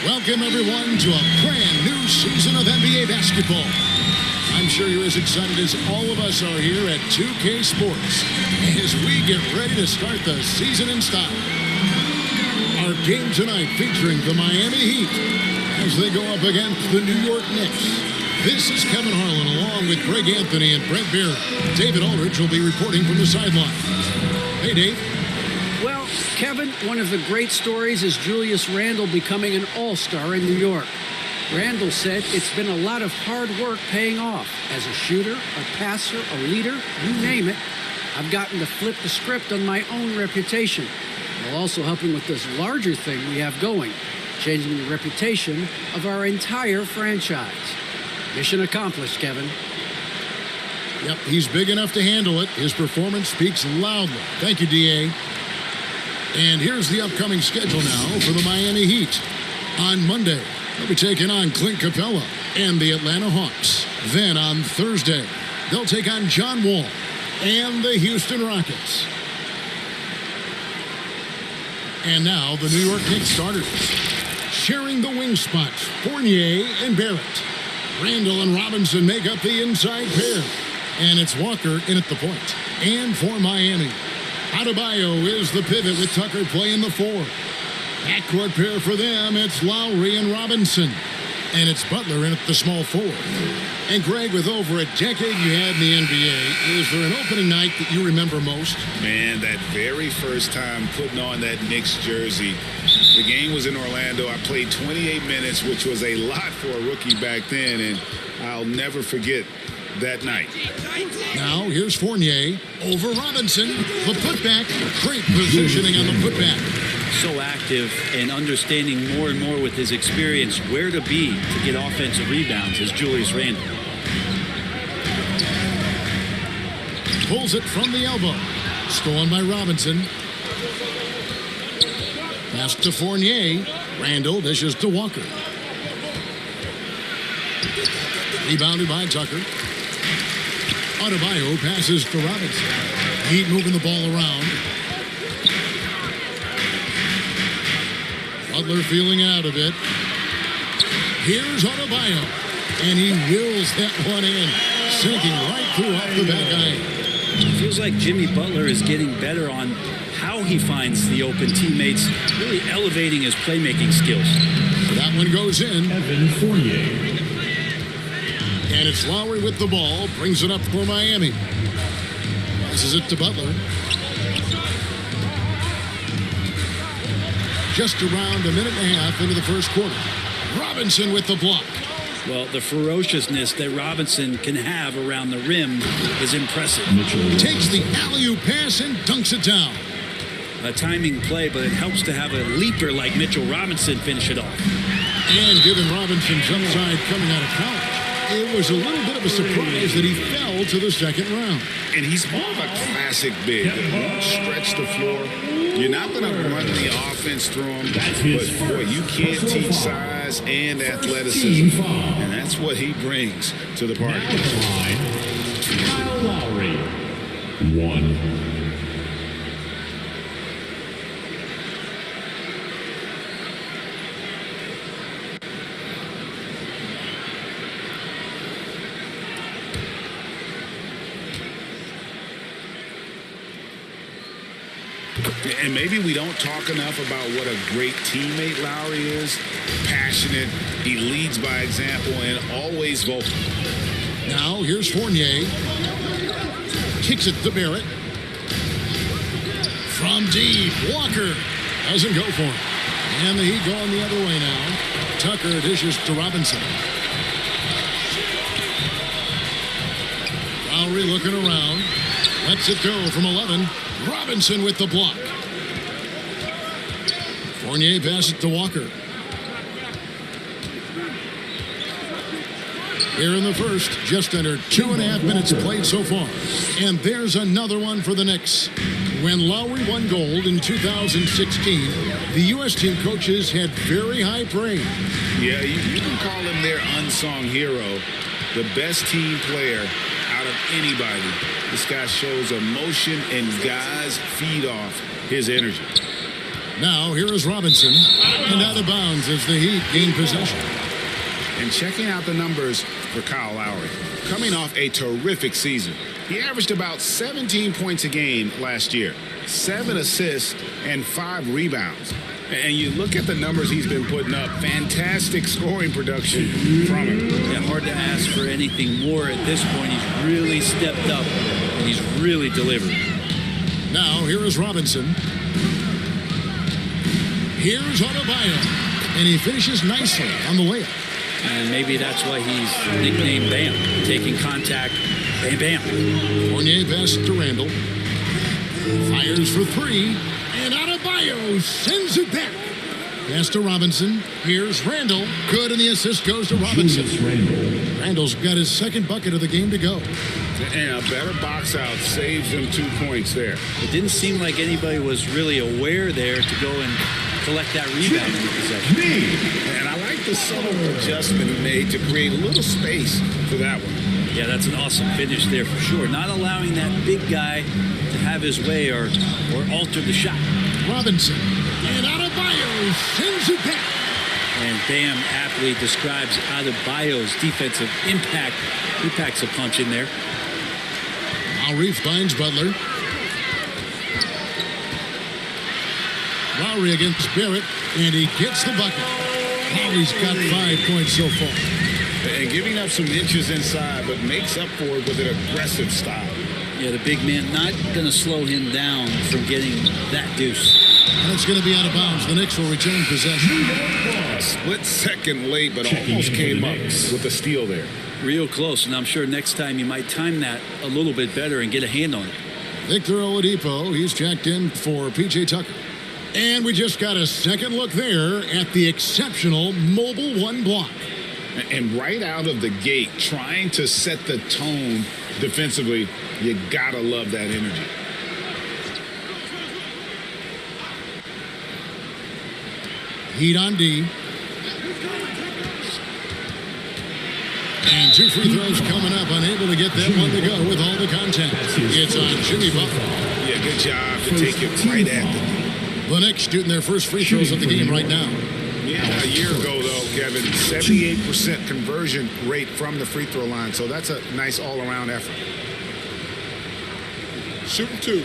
Welcome, everyone, to a brand new season of NBA basketball. I'm sure you're as excited as all of us are here at 2K Sports as we get ready to start the season in style. Our game tonight featuring the Miami Heat as they go up against the New York Knicks. This is Kevin Harlan along with Greg Anthony and Brent Beard. David Aldridge will be reporting from the sideline. Hey, Dave. Well, Kevin, one of the great stories is Julius Randle becoming an all-star in New York. Randle said it's been a lot of hard work paying off. As a shooter, a passer, a leader, you name it, I've gotten to flip the script on my own reputation, while also helping with this larger thing we have going, changing the reputation of our entire franchise. Mission accomplished, Kevin. Yep, he's big enough to handle it. His performance speaks loudly. Thank you, D.A. And here's the upcoming schedule now for the Miami Heat. On Monday, they'll be taking on Clint Capella and the Atlanta Hawks. Then on Thursday, they'll take on John Wall and the Houston Rockets. And now the New York Knicks starters. Sharing the wing spots, Fournier and Barrett. Randle and Robinson make up the inside pair. And it's Walker in at the point. And for Miami, Adebayo is the pivot with Tucker playing the four. Backcourt pair for them, it's Lowry and Robinson. And it's Butler in at the small forward. And Greg, with over a decade you had in the NBA, is there an opening night that you remember most? Man, that very first time putting on that Knicks jersey. The game was in Orlando. I played 28 minutes, which was a lot for a rookie back then, and I'll never forget that night. Now, here's Fournier over Robinson. The putback. Great positioning on the putback. So active and understanding more and more with his experience where to be to get offensive rebounds is Julius Randle. Pulls it from the elbow. Stolen by Robinson. Pass to Fournier. Randle dishes to Walker. Rebounded by Tucker. Adebayo passes to Robinson. Heat moving the ball around. Butler feeling out of it. Here's Adebayo. And he wills that one in. Sinking right through off the back iron. It feels like Jimmy Butler is getting better on how he finds the open teammates, really elevating his playmaking skills. That one goes in. Evan Fournier. And it's Lowry with the ball. Brings it up for Miami. Passes it to Butler. Just around a minute and a half into the first quarter. Robinson with the block. Well, the ferociousness that Robinson can have around the rim is impressive. Takes the alley-oop pass and dunks it down. A timing play, but it helps to have a leaper like Mitchell Robinson finish it off. And given Robinson's upside coming out of college, it was a little bit of a surprise that he fell to the second round. And he's more of a classic big. Stretch the floor. You're not going to run the offense through him, but boy, you can't teach size and athleticism, and that's what he brings to the party. Kyle Lowry, 1. And maybe we don't talk enough about what a great teammate Lowry is. Passionate, he leads by example, and always vocal. Now here's Fournier. Kicks it to Barrett. From deep, Walker doesn't go for it. And the Heat going the other way now. Tucker dishes to Robinson. Lowry looking around. Lets it go from 11. Robinson with the block. Fournier passes it to Walker. Here in the first, just under 2.5 minutes played so far. And there's another one for the Knicks. When Lowry won gold in 2016, the U.S. team coaches had very high praise. Yeah, you can call him their unsung hero, the best team player out of anybody. This guy shows emotion, and guys feed off his energy. Now here is Robinson, and out of bounds as the Heat gain possession. And checking out the numbers for Kyle Lowry. Coming off a terrific season. He averaged about 17 points a game last year, 7 assists, and 5 rebounds. And you look at the numbers he's been putting up, fantastic scoring production from him. Yeah, hard to ask for anything more at this point. He's really stepped up, and he's really delivered. Now here is Robinson. Here's Adebayo, and he finishes nicely on the layup. And maybe that's why he's nicknamed Bam. Taking contact, bam, bam. Fournier pass to Randall. Fires for 3, and Adebayo sends it back. Pass to Robinson. Here's Randall. Good, and the assist goes to Robinson. Randall's got his second bucket of the game to go. And a better box out saves him 2 points there. It didn't seem like anybody was really aware there to go and collect that rebound in the possession. And I like the subtle adjustment he made to create a little space for that one. Yeah, that's an awesome finish there for sure. Not allowing that big guy to have his way or alter the shot. Robinson, and Adebayo sends it back. And Bam aptly describes Adebayo's defensive impact. He packs a punch in there. Lowry finds Butler. Lowry against Barrett, and he gets the bucket. Lowry's got 5 points so far. And giving up some inches inside, but makes up for it with an aggressive style. Yeah, the big man not going to slow him down from getting that deuce. And it's going to be out of bounds. The Knicks will return possession. A split second late, but almost came up with a steal there. Real close, and I'm sure next time you might time that a little bit better and get a hand on it. Victor Oladipo, he's checked in for P.J. Tucker. And we just got a second look there at the exceptional Mobile One block. And right out of the gate, trying to set the tone defensively, you gotta love that energy. Heat on D. And 2 free throws coming up, unable to get that one to go with all the contact. It's on Jimmy Butler. Yeah, good job to take it right at them. The Knicks shooting their first free throws of the game right now. Yeah, a year ago, though, Kevin, 78% conversion rate from the free throw line. So that's a nice all-around effort. Shooting 2.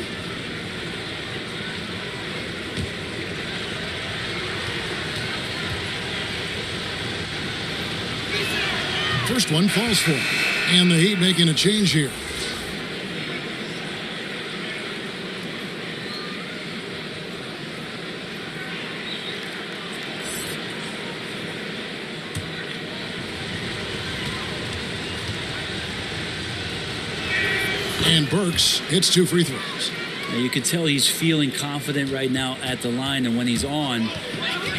First one falls for him. And the Heat making a change here. And Burks hits 2 free throws. Now you can tell he's feeling confident right now at the line, and when he's on,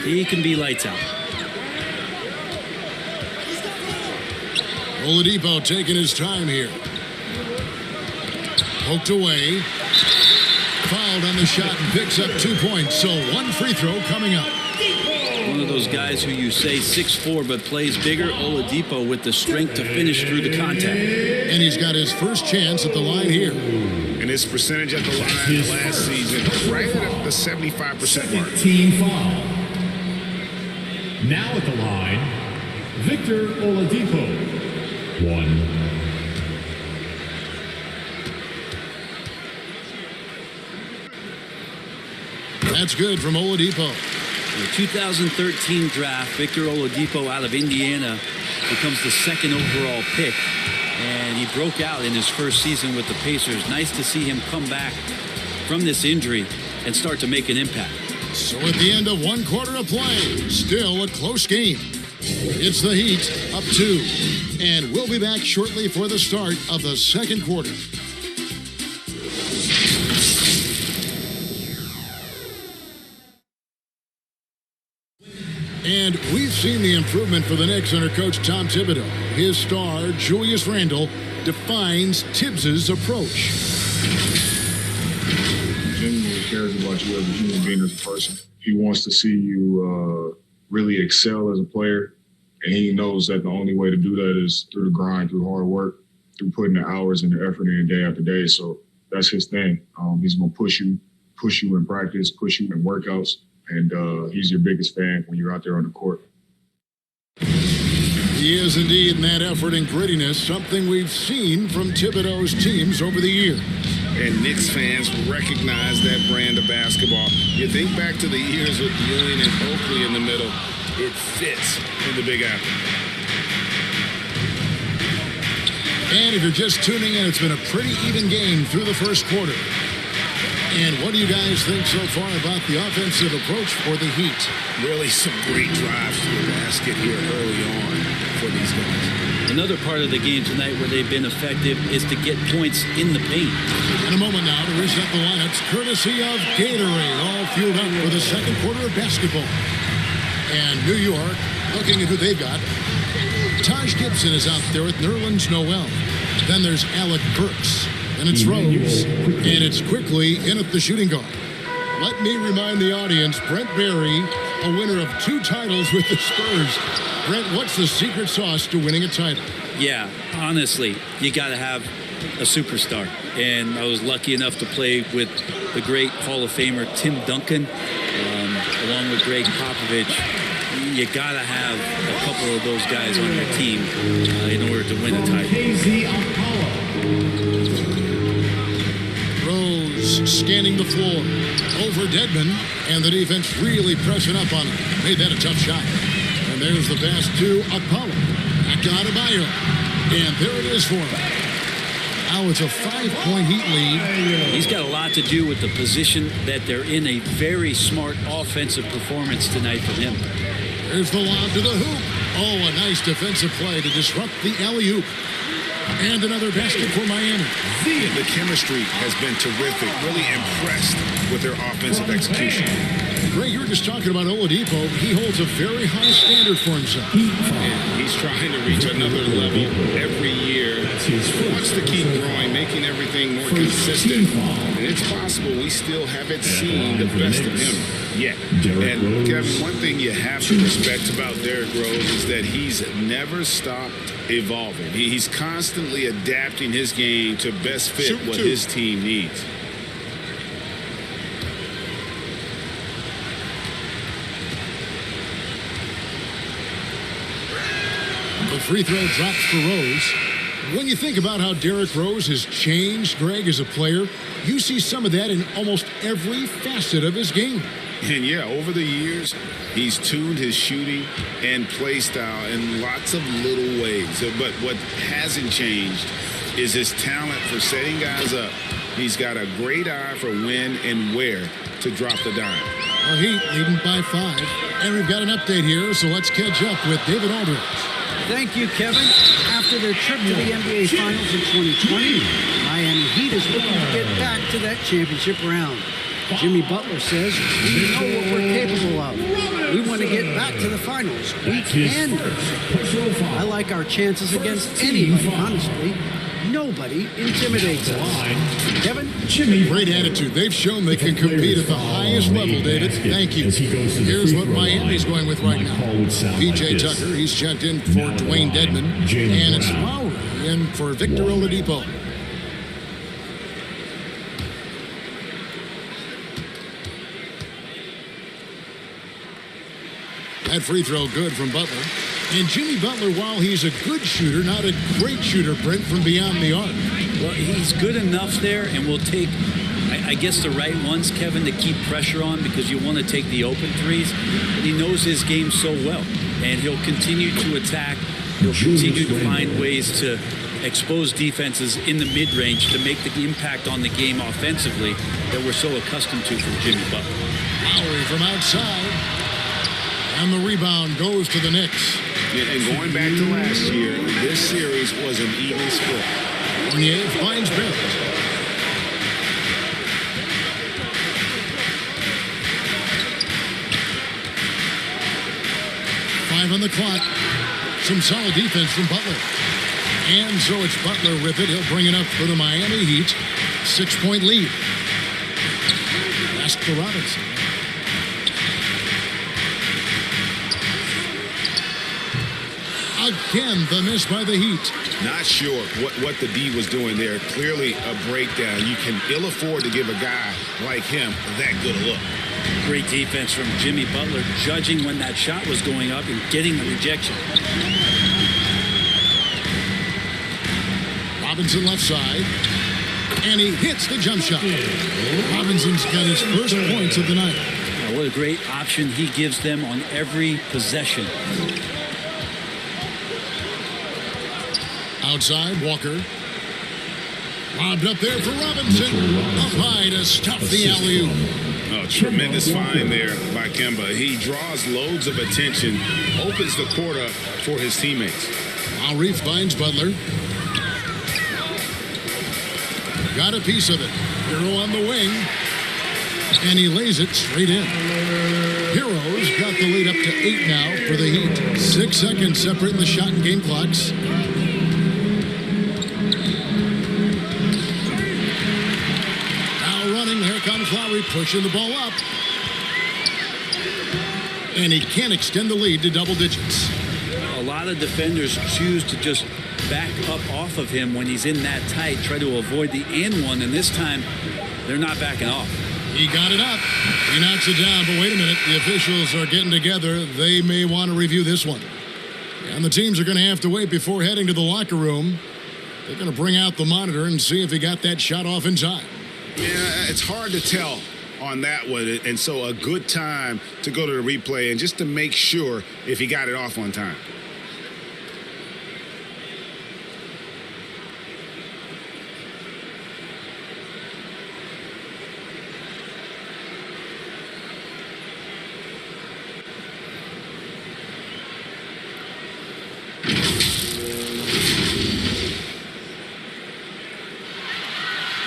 he can be lights out. Oladipo taking his time here. Poked away. Fouled on the shot and picks up 2 points. So 1 free throw coming up. One of those guys who you say 6'4", but plays bigger. Oladipo with the strength to finish through the contact. And he's got his first chance at the line here. And his percentage at the line last season, right at the 75% mark. Team foul. Now at the line, Victor Oladipo. 1. That's good from Oladipo. In the 2013 draft, Victor Oladipo out of Indiana becomes the 2nd overall pick. And he broke out in his first season with the Pacers. Nice to see him come back from this injury and start to make an impact. So at the end of 1 quarter of play, still a close game. It's the Heat up 2. And we'll be back shortly for the start of the second quarter. And we've seen the improvement for the Knicks under Coach Tom Thibodeau. His star, Julius Randle, defines Tibbs's approach. He genuinely cares about you as a human being, as a person. He wants to see you really excel as a player, and he knows that the only way to do that is through the grind, through hard work, through putting the hours and the effort in day after day. So that's his thing. He's going to push you in practice, push you in workouts, and he's your biggest fan when you're out there on the court. He is indeed in that effort and grittiness, something we've seen from Thibodeau's teams over the years. And Knicks fans recognize that brand of basketball. You think back to the years with Ewing and Oakley in the middle, it fits in the Big Apple. And if you're just tuning in, it's been a pretty even game through the first quarter. And what do you guys think so far about the offensive approach for the Heat? Really some great drives to the basket here early on for these guys. Another part of the game tonight where they've been effective is to get points in the paint. In a moment now to reset the lineups, courtesy of Gatorade, all fueled up for the second quarter of basketball. And New York, looking at who they've got. Taj Gibson is out there with Nerlens Noel. Then there's Alec Burks. And it's Rose. And it's quickly in at the shooting guard. Let me remind the audience, Brent Barry, a winner of 2 titles with the Spurs. Brent, what's the secret sauce to winning a title? Yeah, honestly, you got to have a superstar. And I was lucky enough to play with the great Hall of Famer Tim Duncan, along with Greg Popovich. You got to have a couple of those guys on your team in order to win a title. Rose scanning the floor over Dedmon, and the defense really pressing up on him. Made that a tough shot. And there's the pass to Apollo. Back to Adebayo. And there it is for him. Now it's a 5-point Heat lead. He's got a lot to do with the position that they're in. A very smart offensive performance tonight from him. There's the lob to the hoop. Oh, a nice defensive play to disrupt the alley-oop. And another basket for Miami. The chemistry has been terrific. Really impressed with their offensive execution. Greg, you were just talking about Oladipo. He holds a very high standard for himself. And he's trying to reach another level every year. He wants to keep growing, making everything more consistent. And it's possible we still haven't seen the best of him yet. And Kevin, one thing you have to respect about Derrick Rose is that he's never stopped evolving. He's constantly adapting his game to best fit what his team needs. The free throw drops for Rose. When you think about how Derrick Rose has changed, Greg, as a player, you see some of that in almost every facet of his game. And yeah, over the years, he's tuned his shooting and play style in lots of little ways. But what hasn't changed is his talent for setting guys up. He's got a great eye for when and where to drop the dime. Well, Heat leading by 5. And we've got an update here, so let's catch up with David Aldridge. Thank you, Kevin. After their trip to the NBA Finals in 2020, Miami Heat is looking to get back to that championship round. Jimmy Butler says, we know what we're capable of. We want to get back to the finals. We can do it. I like our chances against anybody, honestly. Nobody intimidates us. Kevin? Great attitude. They've shown they can compete at the highest level, David. Thank you. Here's what Miami's going with right now. P.J. Tucker, he's checked in for Dwayne Dedmon. And it's Lowry in for Victor Oladipo. That free throw good from Butler. And Jimmy Butler, while he's a good shooter, not a great shooter, Brent, from beyond the arc. Well, he's good enough there, and will take, I guess, the right ones, Kevin, to keep pressure on, because you want to take the open threes. But he knows his game so well, and he'll continue to attack. He'll continue to find ways to expose defenses in the mid-range to make the impact on the game offensively that we're so accustomed to from Jimmy Butler. Lowry from outside. And the rebound goes to the Knicks. And going back to last year, this series was an even split. Fournier finds Barrett. Five on the clock. Some solid defense from Butler. And so it's Butler with it. He'll bring it up for the Miami Heat. 6-point lead. Ask for Robinson. Again, the miss by the Heat. Not sure what the D was doing there. Clearly a breakdown. You can ill afford to give a guy like him that good a look. Great defense from Jimmy Butler, judging when that shot was going up and getting the rejection. Robinson left side, and he hits the jump shot. Robinson's got his first points of the night. What a great option he gives them on every possession. Outside, Walker. Lobbed up there for Robinson. Up high to stop the alley-oop. Oh, tremendous find there by Kemba. He draws loads of attention, opens the court up for his teammates. While Reef finds Butler. Got a piece of it. Hero on the wing. And he lays it straight in. Hero's got the lead up to 8 now for the Heat. 6 seconds separating the shot and game clocks. Now running. Here comes Lowry pushing the ball up. And he can't extend the lead to double digits. A lot of defenders choose to just back up off of him when he's in that tight, try to avoid the and one, and this time they're not backing off. He got it up. He knocks it down, but wait a minute. The officials are getting together. They may want to review this one. And the teams are going to have to wait before heading to the locker room. They're going to bring out the monitor and see if he got that shot off in time. Yeah, it's hard to tell on that one, and so a good time to go to the replay and just to make sure if he got it off on time.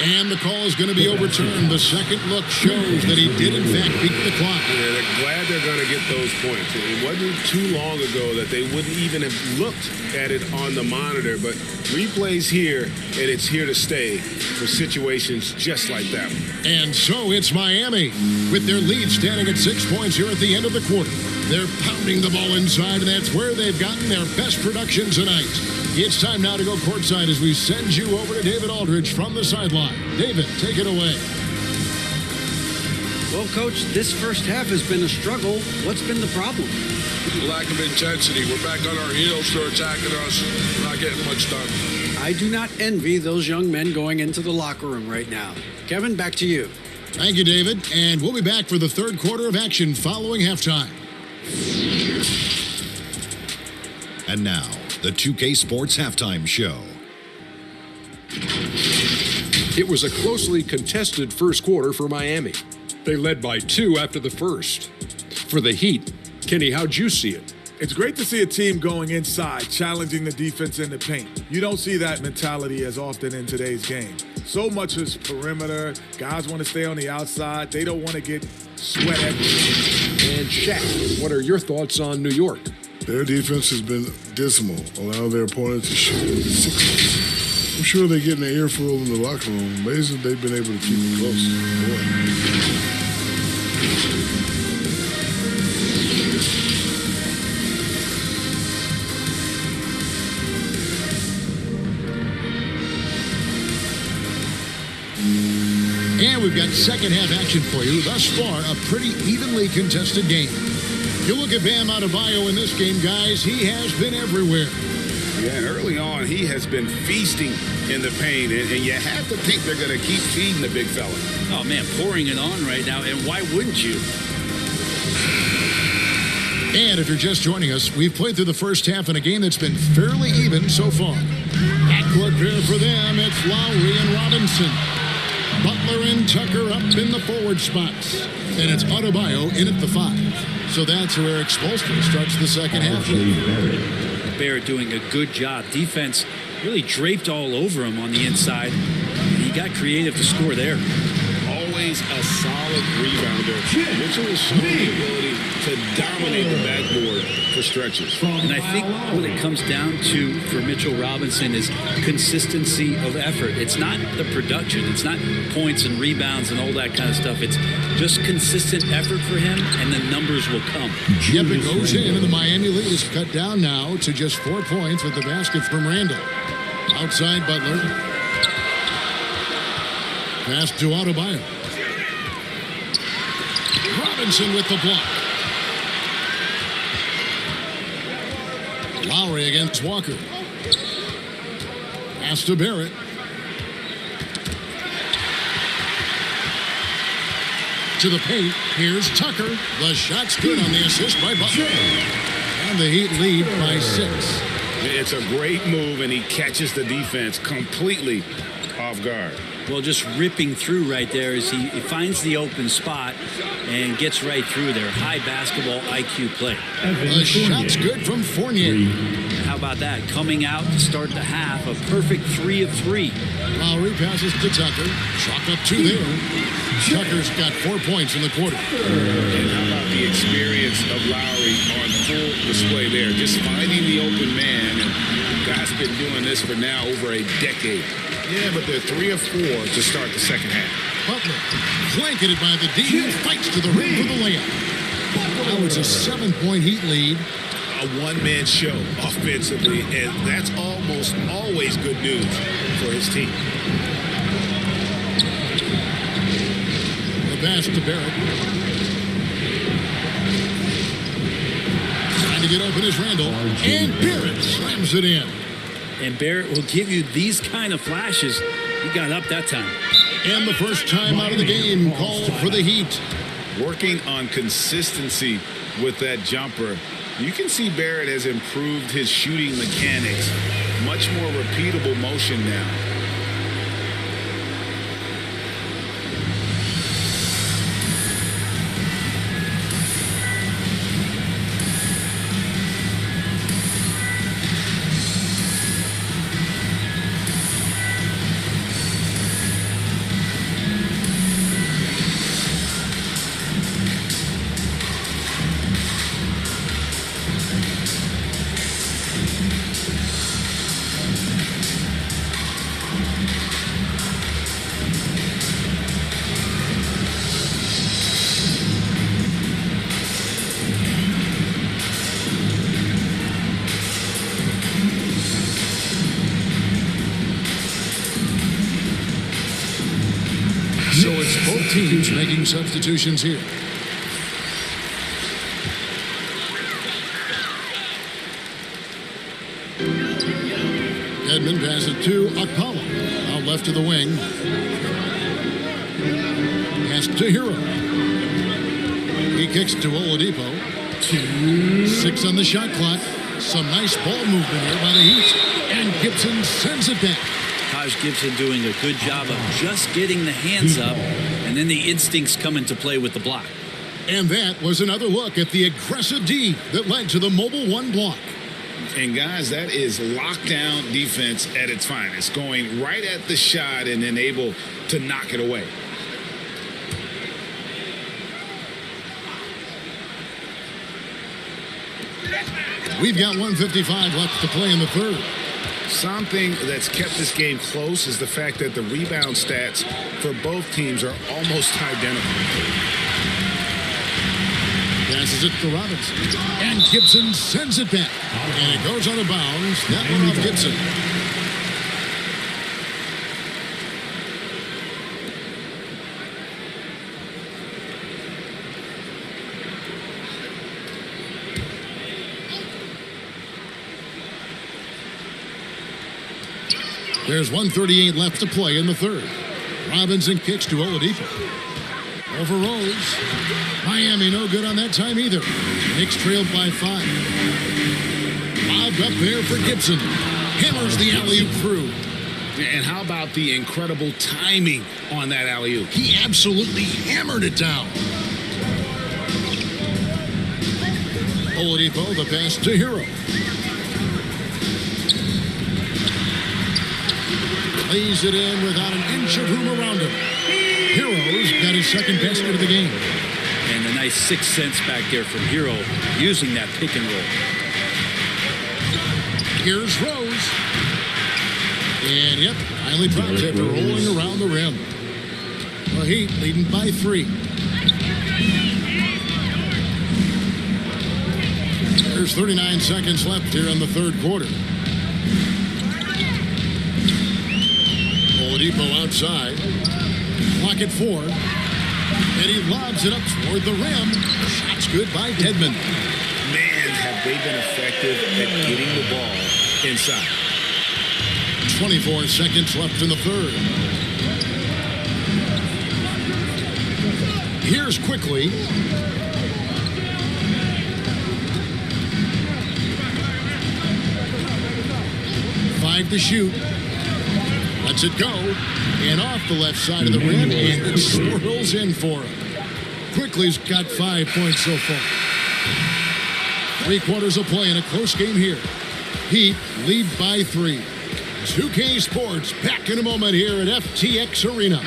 And the call is going to be overturned. The second look shows that he did, in fact, beat the clock. Yeah, they're glad they're going to get those points. It wasn't too long ago that they wouldn't even have looked at it on the monitor, but replay's here, and it's here to stay for situations just like that one. And so it's Miami with their lead standing at 6 points here at the end of the quarter. They're pounding the ball inside, and that's where they've gotten their best production tonight. It's time now to go courtside as we send you over to David Aldridge from the sideline. David, take it away. Well, Coach, this first half has been a struggle. What's been the problem? Lack of intensity. We're back on our heels. They're attacking us. We're not getting much done. I do not envy those young men going into the locker room right now. Kevin, back to you. Thank you, David. And we'll be back for the third quarter of action following halftime. And now, the 2K Sports Halftime Show. It was a closely contested first quarter for Miami. They led by 2 after the first. For the Heat, Kenny, how'd you see it? It's great to see a team going inside, challenging the defense in the paint. You don't see that mentality as often in today's game. So much is perimeter. Guys want to stay on the outside. They don't want to get sweat at you. And Shaq, what are your thoughts on New York? Their defense has been dismal, allowing their opponent to shoot 6. I'm sure they're getting an earful in the locker room. Amazing they've been able to keep it close. Boy. And we've got second half action for you. Thus far, a pretty evenly contested game. You look at Bam Adebayo in this game, guys, he has been everywhere. Yeah, early on, he has been feasting in the paint, and you have to think they're going to keep feeding the big fella. Oh, man, pouring it on right now, and why wouldn't you? And if you're just joining us, we've played through the first half in a game that's been fairly even so far. Backcourt pair for them, it's Lowry and Robinson. Butler and Tucker up in the forward spots. And it's Adebayo in at the 5. So that's where Eric Spoelstra starts the second half. Barrett doing a good job. Defense really draped all over him on the inside. He got creative to score there. Always a solid rebounder. Mitchell has shown the ability to dominate the backboard for stretches. And I think what it comes down to for Mitchell Robinson is consistency of effort. It's not the production. It's not points and rebounds and all that kind of stuff. It's just consistent effort for him, and the numbers will come. Yep, it goes in, and the Miami lead is cut down now to just 4 points with the basket from Randall. Outside Butler. Pass to Adebayo. Robinson with the block. Lowry against Walker. Pass to Barrett. To the paint. Here's Tucker. The shot's good on the assist by Butler. And the Heat lead by 6. It's a great move, and he catches the defense completely off guard. Well, just ripping through right there as he finds the open spot and gets right through there. High basketball IQ play. The shot's good from Fournier. How about that? Coming out to start the half, a perfect 3 of 3. Lowry passes to Tucker. Chalk up 2 there. Tucker's got 4 points in the quarter. And how about the experience of Lowry on full display there? Just finding the open man. And the guy's been doing this for now over a decade. Yeah, but they're 3 of 4 to start the second half. Butler blanketed by the D. Fights to the rim for the layup. Now it's a 7-point Heat lead. A one-man show offensively, and that's almost always good news for his team. The pass to Barrett. Trying to get open is Randall. And Barrett slams it in. And Barrett will give you these kind of flashes. He got up that time. And the first time out of the game called for the Heat. Working on consistency with that jumper. You can see Barrett has improved his shooting mechanics. Much more repeatable motion now. So it's both teams making substitutions here. Edmond passes to Akpala. Out left to the wing. Pass to Hero. He kicks to Oladipo. 6 on the shot clock. Some nice ball movement here by the Heat. And Gibson sends it back. Taj Gibson doing a good job of just getting the hands up, and then the instincts come into play with the block. And that was another look at the aggressive D that led to the mobile 1 block. And guys, that is lockdown defense at its finest. Going right at the shot and then able to knock it away. We've got 1:55 left to play in the third. Something that's kept this game close is the fact that the rebound stats for both teams are almost identical. Passes it to Robinson. And Gibson sends it back. And it goes out of bounds. That one off Gibson. There's 1:38 left to play in the third. Robinson kicks to Oladipo. Over Rose. Miami no good on that time either. Knicks trailed by 5. Lobbed up there for Gibson. Hammers the alley-oop through. And how about the incredible timing on that alley-oop? He absolutely hammered it down. Oladipo, the pass to Hero. Lays it in without an inch of room around him. Hero's got his second basket of the game. And a nice 6 cents back there from Hero using that pick and roll. Here's Rose. And yep, finally drops after rolling around the rim. The Heat leading by 3. There's 39 seconds left here in the third quarter. Oladipo outside. Clock at 4. And he lobs it up toward the rim. Shot's good by Dedmon. Man, have they been effective at getting the ball inside. 24 seconds left in the third. Here's quickly. Five to shoot. Lets it go. And off the left side of the rim. And it swirls in for him. Quickly's got 5 points so far. 3 quarters of play in a close game here. Heat lead by 3. 2K Sports back in a moment here at FTX Arena.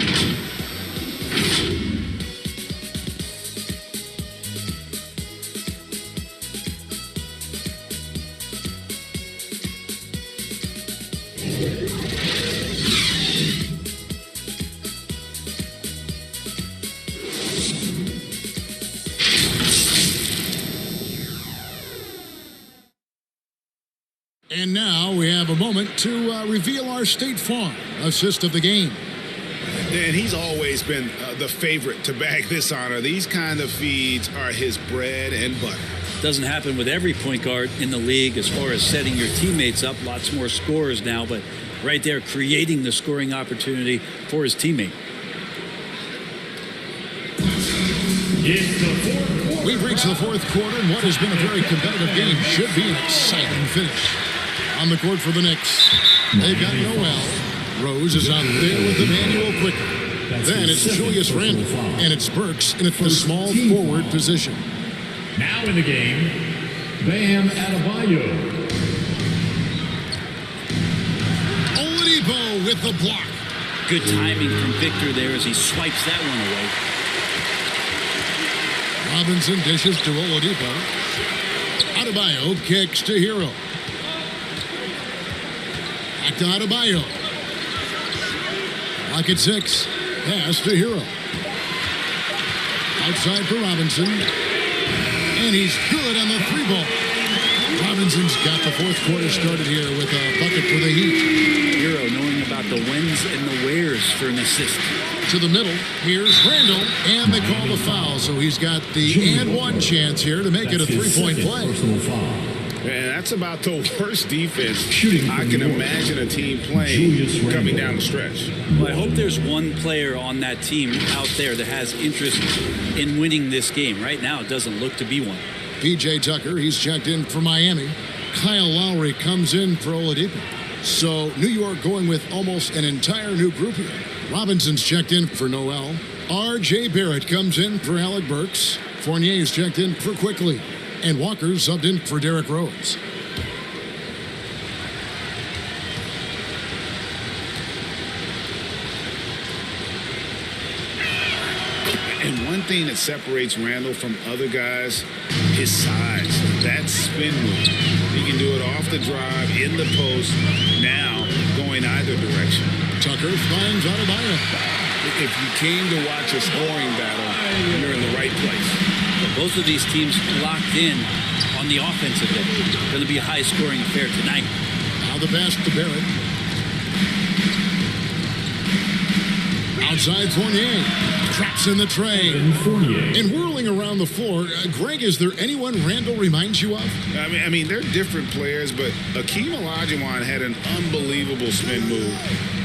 And now we have a moment to reveal our State Farm assist of the game. And he's always been the favorite to bag this honor. These kind of feeds are his bread and butter. Doesn't happen with every point guard in the league as far as setting your teammates up. Lots more scorers now, but right there creating the scoring opportunity for his teammate. We've reached the fourth quarter, and what has been a very competitive game should be an exciting finish. On the court for the Knicks, they've got Noel. Rose is out there with Emmanuel Quicker. Then it's Julius Randle, and it's Burks in the small forward position. Now in the game, Bam Adebayo. Oladipo with the block. Good timing from Victor there as he swipes that one away. Robinson dishes to Oladipo. Adebayo kicks to Hero. Back to Adebayo. Lock at 6. Pass to Hero. Outside for Robinson. And he's good on the 3-ball. Robinson's got the fourth quarter started here with a bucket for the Heat. Hero knowing about the whens and the wheres for an assist. To the middle. Here's Randle. And they call the foul. So he's got the and one chance here to make it a 3-point play. And that's about the worst defense I can imagine a team playing coming down the stretch. Well, I hope there's one player on that team out there that has interest in winning this game. Right now, it doesn't look to be one. P.J. Tucker, he's checked in for Miami. Kyle Lowry comes in for Oladipo. So New York going with almost an entire new group here. Robinson's checked in for Noel. R.J. Barrett comes in for Alec Burks. Fournier's checked in for Quickly. And Walker subbed in for Derrick Rose. And one thing that separates Randle from other guys, his size. That spin move. He can do it off the drive, in the post, now going either direction. Tucker finds Adebayo. If you came to watch a scoring battle, you're in the right place. Both of these teams locked in on the offensive end. Going to be a high-scoring affair tonight. Now the pass to Barrett. Outside Fournier. Traps in the tray. And whirling around the floor. Greg, is there anyone Randle reminds you of? I mean, they're different players, but Akeem Olajuwon had an unbelievable spin move.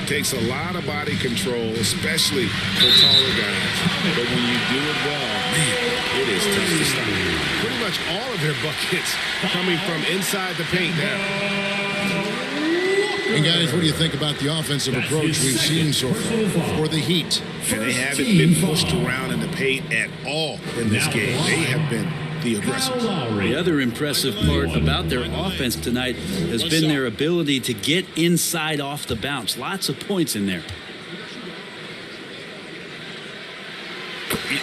Takes a lot of body control, especially for taller guys. But when you do it well, man, it is tough to stop. Pretty much all of their buckets coming from inside the paint now. And guys, what do you think about the offensive approach we've seen so far for the Heat? And they haven't been pushed around in the paint at all in this game. They have been the aggressors. The other impressive part about their offense tonight has been their ability to get inside off the bounce. Lots of points in there.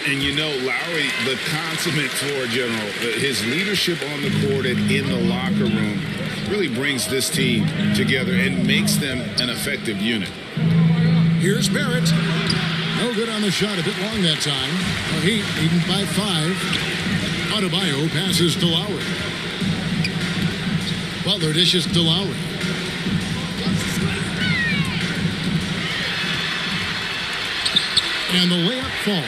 And you know, Lowry, the consummate floor general, his leadership on the court and in the locker room really brings this team together and makes them an effective unit. Here's Barrett. No good on the shot, a bit long that time. The Heat leading by 5. Adebayo passes to Lowry. Butler dishes to Lowry. And the layup falls.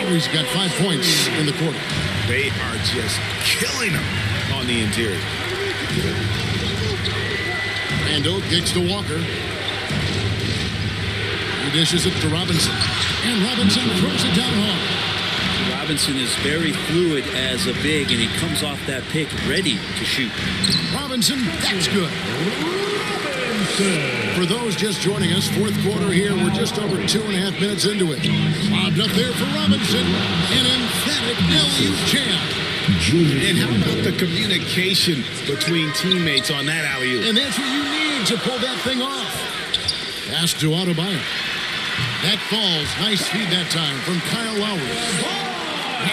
Lowry's got 5 points in the quarter. They are just killing them on the interior. Randall kicks to Walker. He dishes it to Robinson. And Robinson throws it down hard. Robinson is very fluid as a big, and he comes off that pick ready to shoot. Robinson, that's good. For those just joining us, fourth quarter here, we're just over 2.5 minutes into it. Lobbed up there for Robinson. An emphatic alley-oop jam. And how about the communication between teammates on that alley-oop? And that's what you need to pull that thing off. Pass to Adebayo. That falls. Nice feed that time from Kyle Lowry.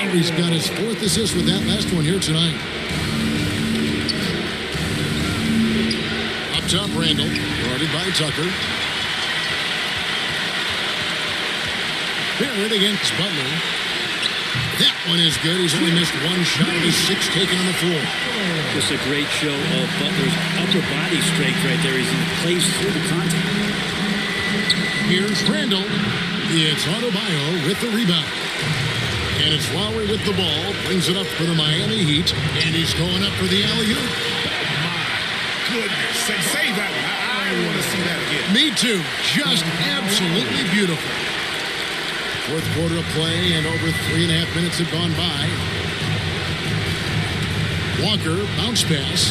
Lowry's got his 4th assist with that last one here tonight. Up top, Randall. Guarded by Tucker. Barrett against Butler. That one is good. He's only missed 1 shot of his 6 taken on the floor. Just a great show of Butler's upper body strength right there. He's in place through the contact. Here's Randall. It's Adebayo with the rebound. And it's Lowry with the ball. Brings it up for the Miami Heat. And he's going up for the alley-oop. My goodness. Say that. I want to see that again. Me too. Just absolutely beautiful. Fourth quarter of play, and over 3.5 minutes have gone by. Walker, bounce pass.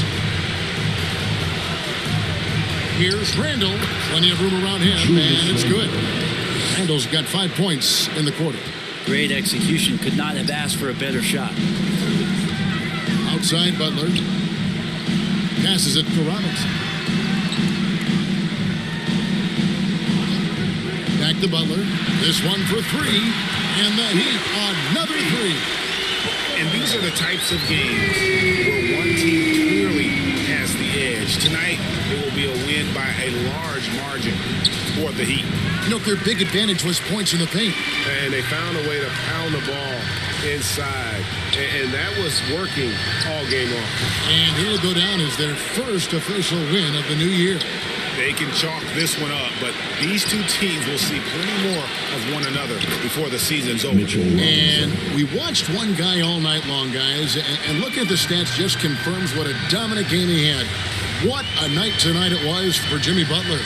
Here's Randall. Plenty of room around him, and it's good. Randall's got 5 points in the quarter. Great execution. Could not have asked for a better shot. Outside Butler. Passes it to Robinson. Back to Butler. This one for 3. And the Heat, another 3. And these are the types of games where one team clearly has the edge. Tonight, it will be a win by a large margin for the Heat. You know, their big advantage was points in the paint. And they found a way to pound the ball inside. And that was working all game long. And it'll go down as their first official win of the new year. They can chalk this one up, but these two teams will see plenty more of one another before the season's over. And we watched one guy all night long, guys, and looking at the stats just confirms what a dominant game he had. What a night tonight it was for Jimmy Butler.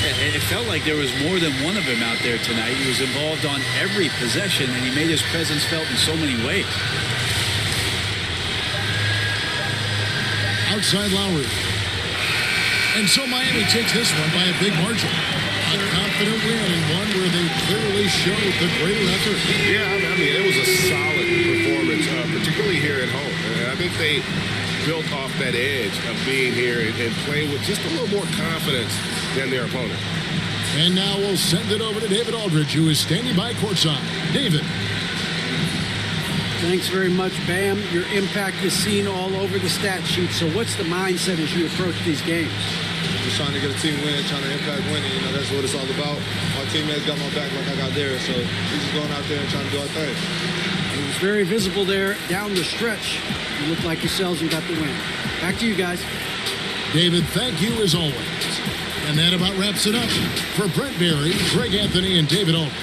It felt like there was more than one of them out there tonight. He was involved on every possession, and he made his presence felt in so many ways. Outside Lowry. And so Miami takes this one by a big margin. A confident win, and one where they clearly showed the greater effort. Yeah, I mean, it was a solid performance, particularly here at home. And I think they built off that edge of being here and playing with just a little more confidence than their opponent. And now we'll send it over to David Aldridge, who is standing by courtside. David. Thanks very much, Bam. Your impact is seen all over the stat sheet. So what's the mindset as you approach these games? Just trying to get a team win, trying to impact winning. You know, that's what it's all about. My teammates got my back like I got theirs. So we're just going out there and trying to do our thing. It was very visible there down the stretch. You looked like yourselves and got the win. Back to you guys. David, thank you as always. And that about wraps it up. For Brent Berry, Greg Anthony, and David Aldridge,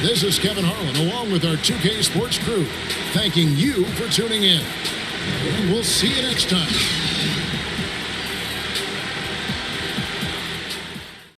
this is Kevin Harlan, along with our 2K Sports crew, thanking you for tuning in. And we'll see you next time.